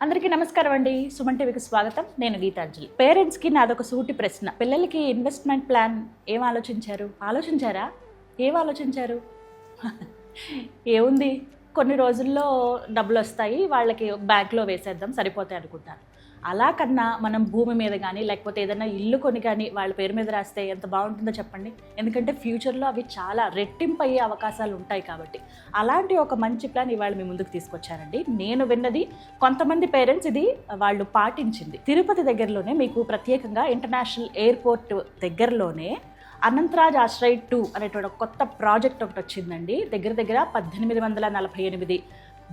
అందరికీ నమస్కారం అండి. సుమన్ టీవీకి స్వాగతం. నేను గీతాంజలి. పేరెంట్స్కి నాదొక సూటి ప్రశ్న. పిల్లలకి ఇన్వెస్ట్మెంట్ ప్లాన్ ఏం ఆలోచించారా? ఏం ఆలోచించారు? ఏముంది, కొన్ని రోజుల్లో డబ్బులు వస్తాయి, వాళ్ళకి బ్యాంక్లో వేసేద్దాం సరిపోతాయి అనుకుంటారు. అలా కన్నా మనం భూమి మీద కానీ లేకపోతే ఏదైనా ఇల్లు కొని కానీ వాళ్ళ పేరు మీద రాస్తే ఎంత బాగుంటుందో చెప్పండి. ఎందుకంటే ఫ్యూచర్లో అవి చాలా రెట్టింపు అయ్యే అవకాశాలు ఉంటాయి కాబట్టి అలాంటి ఒక మంచి ప్లాన్ ఇవాళ మీ ముందుకు తీసుకొచ్చారండి. నేను విన్నది, కొంతమంది పేరెంట్స్ ఇది వాళ్ళు పాటించింది. తిరుపతి దగ్గరలోనే మీకు ప్రత్యేకంగా ఇంటర్నేషనల్ ఎయిర్పోర్ట్ దగ్గరలోనే అనంతరాజ్ ఆశ్రయ్ 2 అనేటువంటి ఒక కొత్త ప్రాజెక్ట్ ఒకటి వచ్చిందండి. దగ్గర 1848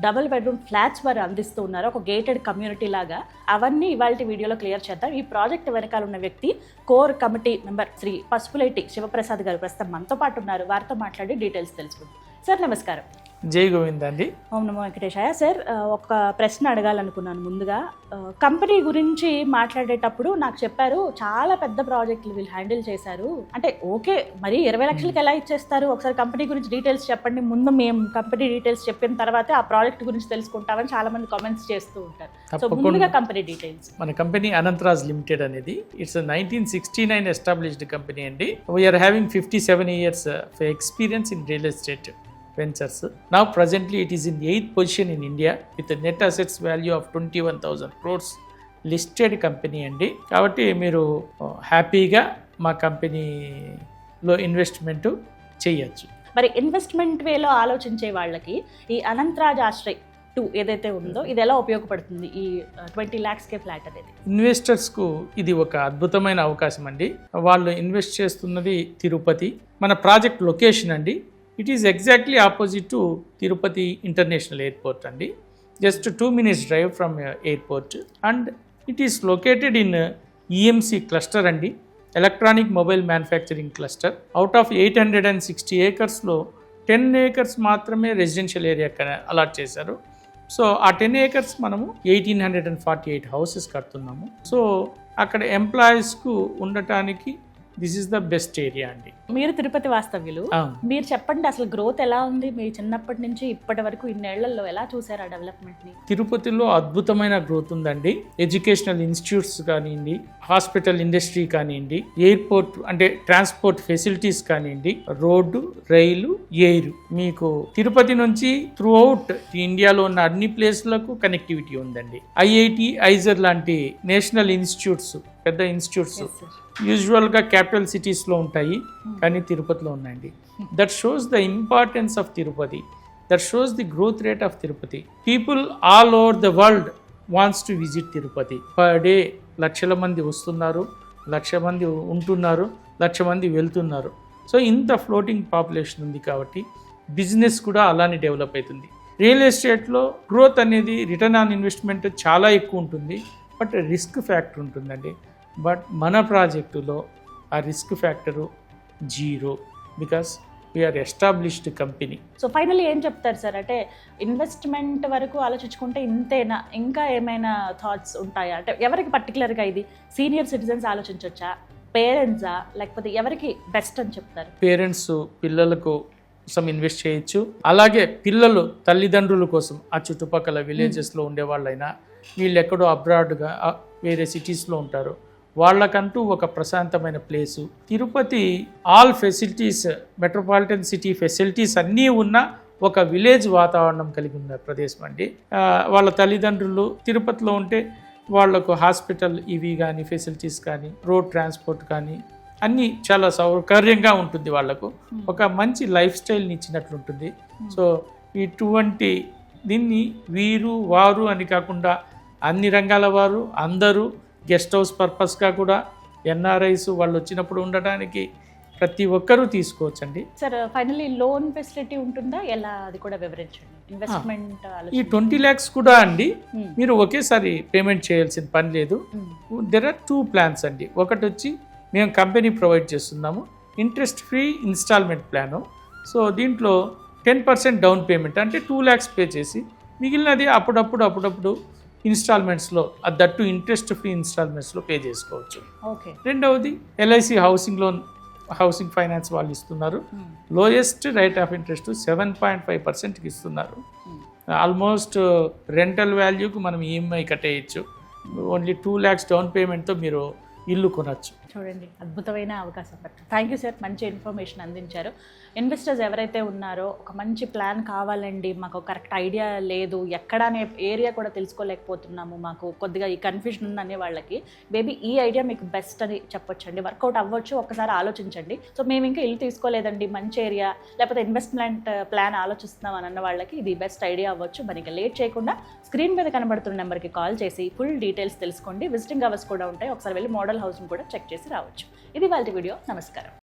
డబుల్ బెడ్రూమ్ ఫ్లాట్స్ వారు అందిస్తూ ఉన్నారు, ఒక గేటెడ్ కమ్యూనిటీ లాగా. అవన్నీ ఇవాళ వీడియోలో క్లియర్ చేద్దాం. ఈ ప్రాజెక్ట్ వెనకాల ఉన్న వ్యక్తి core committee member Shri Pasupuleti Sivaprasad గారు ప్రస్తుతం మనతో పాటు ఉన్నారు. వారితో మాట్లాడి డీటెయిల్స్ తెలుసుకుందాం. సార్ నమస్కారం. జై గోవింద్ అండి. ఓం నమో వెంకటేశాయ. సార్, ఒక ప్రశ్న అడగాలనుకున్నాను. ముందుగా కంపెనీ గురించి మాట్లాడేటప్పుడు నాకు చెప్పారు చాలా పెద్ద ప్రాజెక్టులు వీళ్ళు హ్యాండిల్ చేశారు అంటే. ఓకే, మరి 20 లక్షలకి ఎలా ఇచ్చేస్తారు? ఒకసారి కంపెనీ గురించి డీటెయిల్స్ చెప్పండి. ముందు మేము కంపెనీ డీటెయిల్స్ చెప్పిన తర్వాతే ఆ ప్రాజెక్ట్ గురించి తెలుసుకుంటామని చాలా మంది కామెంట్స్ చేస్తూ ఉంటారు. సో ముందుగా కంపెనీ డీటెయిల్స్. మన కంపెనీ అనంతరాజ్ లిమిటెడ్ అనేది ఇట్స్ 1969 ఎస్టాబ్లిష్డ్ కంపెనీ అండి. We're having 57 years experience in real estate ventures. Now presently it is in 8th position in India with a net assets value of 21,000 crores listed company అండి. కాబట్టి మీరు హ్యాపీగా మా కంపెనీలో investment చేయొచ్చు. మరి ఇన్వెస్ట్మెంట్ వేలో ఆలోచించే వాళ్ళకి ఈ అనంతరాజ్ ఆశ్రయ్ 2 ఏదైతే ఉందో ఇది ఎలా ఉపయోగపడుతుంది? ఈ 20 lakhs ఫ్లాట్ అనేది ఇన్వెస్టర్స్కు ఇది ఒక అద్భుతమైన అవకాశం అండి. వాళ్ళు ఇన్వెస్ట్ చేస్తున్నది తిరుపతి. మన ప్రాజెక్ట్ లొకేషన్ అండి, it is exactly opposite to Tirupati International Airport అండి. Just 2 minutes drive from airport. And it is located in EMC cluster అండి, electronic mobile manufacturing cluster. Out of 860 acresలో 10 acres మాత్రమే రెసిడెన్షియల్ ఏరియా అలాట్ చేశారు. So ఆ 10 acres మనము 1848 houses కడుతున్నాము. So అక్కడ ఎంప్లాయీస్కు ఉండటానికి this is the best area అండి. మీరు తిరుపతి వాస్తవ్యులు, మీరు చెప్పండి అసలు గ్రోత్ ఎలా ఉంది? మీ చిన్నప్పటి నుంచి ఇప్పటి వరకు ఇన్నేళ్లలో ఎలా చూసారు ఆ డెవలప్మెంట్ ని? తిరుపతిలో అద్భుతమైన గ్రోత్ ఉందండి. ఎడ్యుకేషనల్ ఇన్స్టిట్యూట్స్ కానివ్వండి, హాస్పిటల్ ఇండస్ట్రీ కానివ్వండి, ఎయిర్పోర్ట్ అంటే ట్రాన్స్పోర్ట్ ఫెసిలిటీస్ కానివ్వండి, రోడ్డు, రైలు, ఎయిర్, మీకు తిరుపతి నుంచి త్రూ అవుట్ ఇండియాలో ఉన్న అన్ని ప్లేస్లకు కనెక్టివిటీ ఉందండి. ఐఐటి, ఐజర్ లాంటి నేషనల్ ఇన్స్టిట్యూట్స్, పెద్ద ఇన్స్టిట్యూట్స్ యూజువల్గా క్యాపిటల్ సిటీస్లో ఉంటాయి, కానీ తిరుపతిలో ఉన్నాయండి. That shows the importance of Tirupati, that shows the growth rate of Tirupati. People all over the world wants to visit Tirupati. Per day లక్షల మంది వస్తున్నారు, 1,00,000 మంది ఉంటున్నారు, 1,00,000 మంది వెళ్తున్నారు. సో ఇంత ఫ్లోటింగ్ పాపులేషన్ ఉంది కాబట్టి బిజినెస్ కూడా అలానే డెవలప్ అవుతుంది. రియల్ ఎస్టేట్లో గ్రోత్ అనేది రిటర్న్ ఆన్ ఇన్వెస్ట్మెంట్ చాలా ఎక్కువ ఉంటుంది, బట్ రిస్క్ ఫ్యాక్టర్ ఉంటుందండి. బట్ మన ప్రాజెక్టులో ఆ risk factor 0, because we're established company. So finally ఏం చెప్తారు సార్? అంటే ఇన్వెస్ట్మెంట్ వరకు ఆలోచించుకుంటే ఇంతేనా? ఇంకా ఏమైనా థాట్స్ ఉంటాయా? అంటే ఎవరికి పర్టికులర్గా ఇది సీనియర్ సిటిజన్స్ ఆలోచించవచ్చా, పేరెంట్సా, లేకపోతే ఎవరికి బెస్ట్ అని చెప్తారు? పేరెంట్స్ పిల్లలకు కోసం ఇన్వెస్ట్ చేయొచ్చు. అలాగే పిల్లలు తల్లిదండ్రుల కోసం ఆ చుట్టుపక్కల విలేజెస్లో ఉండేవాళ్ళైనా, వీళ్ళు ఎక్కడో అబ్రాడ్గా వేరే సిటీస్లో ఉంటారు, వాళ్ళకంటూ ఒక ప్రశాంతమైన place. Tirupati all facilities, metropolitan city facilities అన్నీ ఉన్న ఒక విలేజ్ వాతావరణం కలిగి ఉన్న ప్రదేశం అండి. వాళ్ళ తల్లిదండ్రులు తిరుపతిలో ఉంటే వాళ్లకు హాస్పిటల్ ఇవి కానీ, ఫెసిలిటీస్ కానీ, రోడ్ ట్రాన్స్పోర్ట్ కానీ అన్నీ చాలా సౌకర్యంగా ఉంటుంది. వాళ్లకు ఒక మంచి లైఫ్ స్టైల్ని ఇచ్చినట్లుంటుంది. సో ఇటువంటి దీన్ని వీరు వారు అని కాకుండా అన్ని రంగాల వారు అందరూ గెస్ట్ హౌస్ పర్పస్గా కూడా ఎన్ఆర్ఐస్ వాళ్ళు వచ్చినప్పుడు ఉండడానికి ప్రతి ఒక్కరూ తీసుకోవచ్చండి. సార్ ఫైనల్లీ లోన్ ఫెసిలిటీ ఉంటుందా? ఎలా, అది కూడా వివరించండి. ఇన్వెస్ట్మెంట్ ఈ 20 lakhs కూడా అండి మీరు ఒకేసారి పేమెంట్ చేయాల్సిన పని లేదు. దెర్ ఆర్ 2 plans అండి. ఒకటి వచ్చి మేము కంపెనీ ప్రొవైడ్ చేస్తున్నాము interest free installment plan. So దీంట్లో 10% డౌన్ పేమెంట్ అంటే 2 lakhs పే చేసి మిగిలినది అప్పుడప్పుడు ఇన్స్టాల్మెంట్స్లో, దట్టు ఇంట్రెస్ట్ ఫ్రీ ఇన్స్టాల్మెంట్స్లో పే చేసుకోవచ్చు. రెండవది LIC housing loan, housing finance వాళ్ళు ఇస్తున్నారు. లోయెస్ట్ రేట్ ఆఫ్ ఇంట్రెస్ట్ 7.5% ఇస్తున్నారు. ఆల్మోస్ట్ రెంటల్ వాల్యూకి మనం ఈఎంఐ కట్టేయచ్చు. ఓన్లీ 2 lakhs డౌన్ పేమెంట్తో మీరు ఇల్లు కొనచ్చు. చూడండి, అద్భుతమైన అవకాశం. థ్యాంక్ యూ సార్, మంచి ఇన్ఫర్మేషన్ అందించారు. ఇన్వెస్టర్స్ ఎవరైతే ఉన్నారో ఒక మంచి ప్లాన్ కావాలండి, మాకు కరెక్ట్ ఐడియా లేదు, ఎక్కడనే ఏరియా కూడా తెలుసుకోలేకపోతున్నాము, మాకు కొద్దిగా ఈ కన్ఫ్యూజన్ ఉందనే వాళ్ళకి మేబీ ఈ ఐడియా మీకు బెస్ట్ అని చెప్పొచ్చండి. వర్కౌట్ అవ్వచ్చు, ఒక్కసారి ఆలోచించండి. సో మేము ఇంకా ఇల్లు తీసుకోలేదండి, మంచి ఏరియా లేకపోతే ఇన్వెస్ట్మెంట్ ప్లాన్ ఆలోచిస్తున్నాం అని అన్న వాళ్ళకి ఇది బెస్ట్ ఐడియా అవ్వచ్చు. మరి ఇంకా లేట్ చేయకుండా స్క్రీన్ మీద కనబడుతున్న నెంబర్కి కాల్ చేసి ఫుల్ డీటెయిల్స్ తెలుసుకోండి. విజిటింగ్ అవర్స్ కూడా ఉంటాయి, ఒకసారి వెళ్ళి మోడల్ హౌస్ని కూడా చెక్ చేసి రావచ్చు. ఇది వాళ్ళ వీడియో. నమస్కారం.